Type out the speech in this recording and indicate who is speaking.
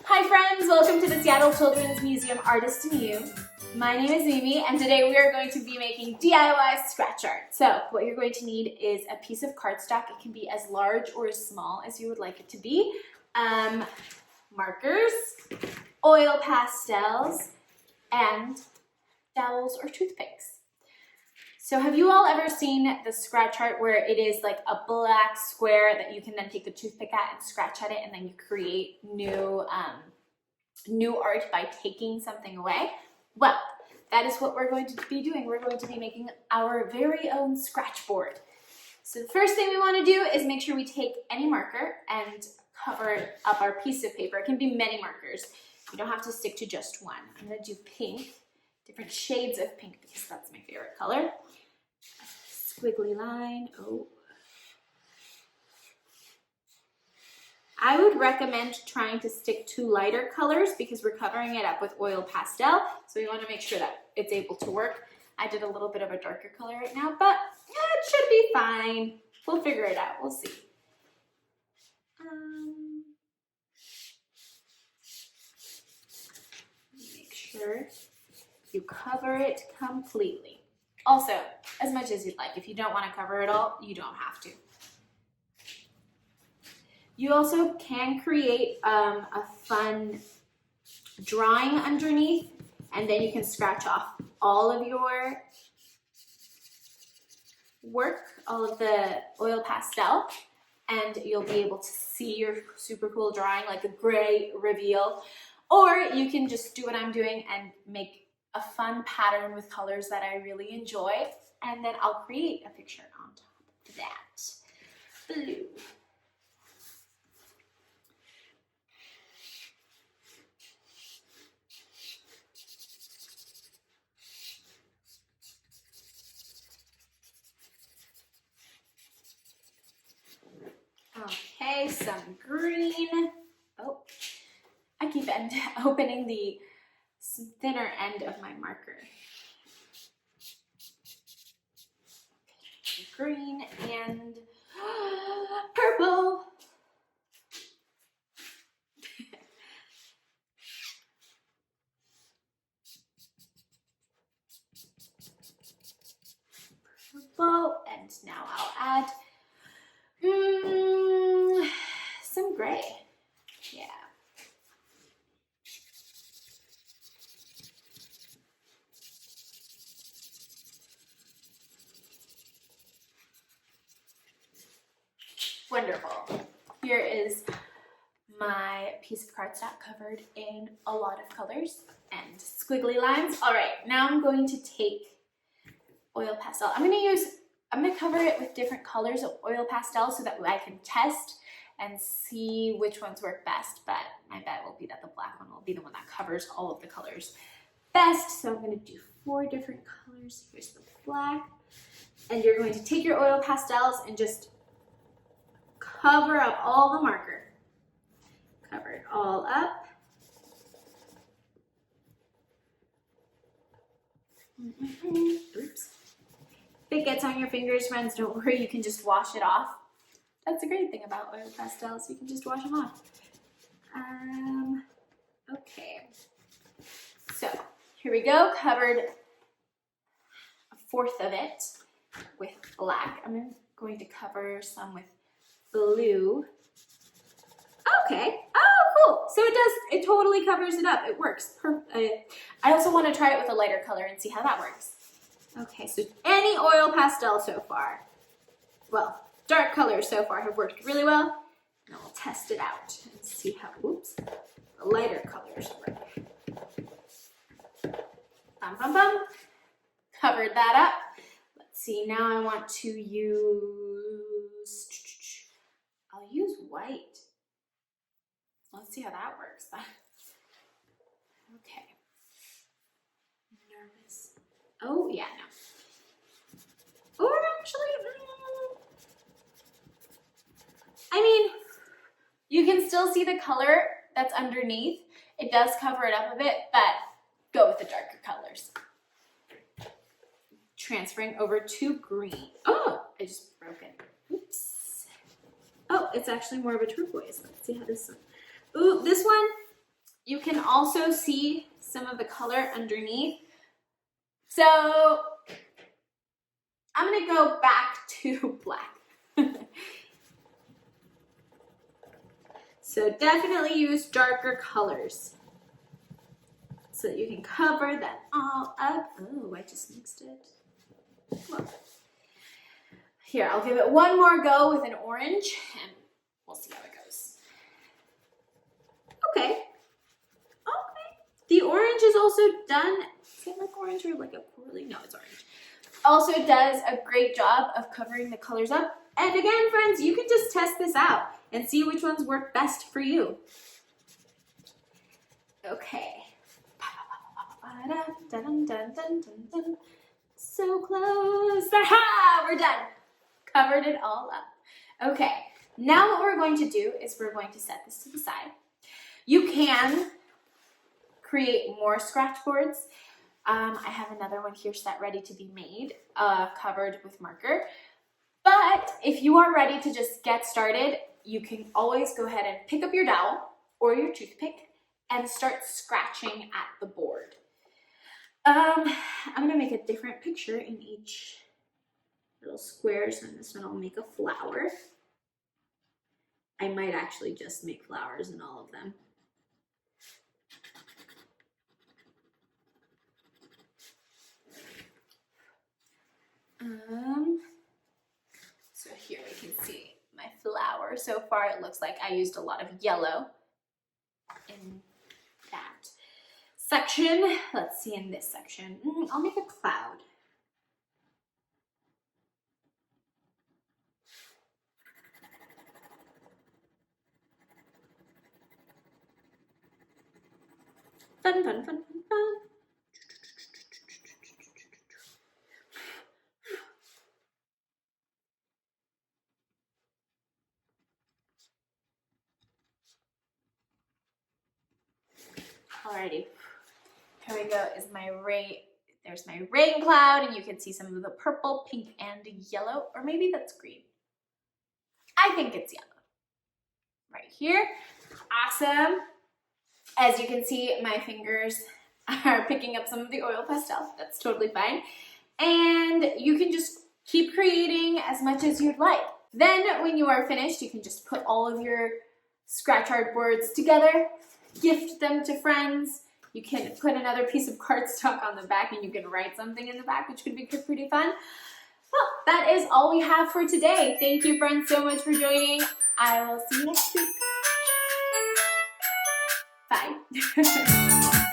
Speaker 1: Hi friends, welcome to the Seattle Children's Museum Artist in You. My name is Mimi and today we are going to be making DIY scratch art. So what you're going to need is a piece of cardstock. It can be as large or as small as you would like it to be. Markers, oil pastels, and dowels or toothpicks. So have you all ever seen the scratch art where it is like a black square that you can then take the toothpick at and scratch at it and then you create new art by taking something away? Well, that is what we're going to be doing. We're going to be making our very own scratch board. So the first thing we want to do is make sure we take any marker and cover up our piece of paper. It can be many markers. You don't have to stick to just one. I'm going to do pink, different shades of pink because that's my favorite color. Squiggly line. Oh. I would recommend trying to stick to lighter colors because we're covering it up with oil pastel. So we want to make sure that it's able to work. I did a little bit of a darker color right now, but yeah, it should be fine. We'll figure it out. We'll see. Make sure you cover it completely. Also, as much as you'd like. If you don't want to cover it all, you don't have to. You also can create a fun drawing underneath, and then you can scratch off all of your work, all of the oil pastel, and you'll be able to see your super cool drawing, like a gray reveal. Or you can just do what I'm doing and make a fun pattern with colors that I really enjoy, and then I'll create a picture on top of that. Blue. Okay, some green. Oh, I keep opening the thinner end of my marker. Okay, green and purple. Purple, and now I'll add some gray. Yeah. Wonderful. Here is my piece of cardstock covered in a lot of colors and squiggly lines. All right, now I'm going to take oil pastel. I'm going to cover it with different colors of oil pastel so that I can test and see which ones work best, but my bet will be that the black one will be the one that covers all of the colors best. So I'm going to do 4 different colors. Here's the black. And you're going to take your oil pastels and just cover up all the marker. Cover it all up. Oops. If it gets on your fingers, friends, don't worry, you can just wash it off. That's a great thing about oil pastels, you can just wash them off. Okay, so here we go, covered a 1/4 of it with black. I'm going to cover some with blue. Okay, oh cool, so it totally covers it up, it works. I also want to try it with a lighter color and see how that works. Okay, so any oil pastel so far, well, dark colors so far have worked really well. Now we'll test it out and see how, oops, the lighter colors work. Bum, bum, bum. Covered that up. Let's see, now I want to I'll use white. Let's see how that works. Okay. Nervous. Oh, yeah, no. Or actually, I mean, you can still see the color that's underneath. It does cover it up a bit, but go with the darker colors. Transferring over to green. Oh, I just broke it. Oops. Oh, it's actually more of a turquoise. Let's see how this one. Ooh, this one You can also see some of the color underneath. So I'm gonna go back to black. So definitely use darker colors so that you can cover that all up. Oh, I just mixed it. Well, here, I'll give it one more go with an orange and we'll see how it goes. Okay. The orange is also done. Is it like orange or like a corally? No, it's orange. Also does a great job of covering the colors up. And again, friends, you can just test this out and see which ones work best for you. Okay. So close. Aha! We're done. Covered it all up. Okay. Now what we're going to do is we're going to set this to the side. You can create more scratch boards. I have another one here set ready to be made, covered with marker. But if you are ready to just get started, you can always go ahead and pick up your dowel or your toothpick and start scratching at the board. I'm gonna make a different picture in each little square. So in this one I'll make a flower. I might actually just make flowers in all of them. So here we can see my flower. So far it looks like I used a lot of yellow in that section. Let's see in this section. I'll make a cloud. Fun, fun, fun, fun, fun. Alrighty, here we go. Is my rain? There's my rain cloud, and you can see some of the purple, pink, and yellow, or maybe that's green. I think it's yellow. Right here. Awesome. As you can see, my fingers are picking up some of the oil pastel. That's totally fine. And you can just keep creating as much as you'd like. Then when you are finished, you can just put all of your scratch art boards together, gift them to friends. You can put another piece of cardstock on the back and you can write something in the back, which could be pretty fun. Well, that is all we have for today. Thank you, friends, so much for joining. I will see you next week. Bye.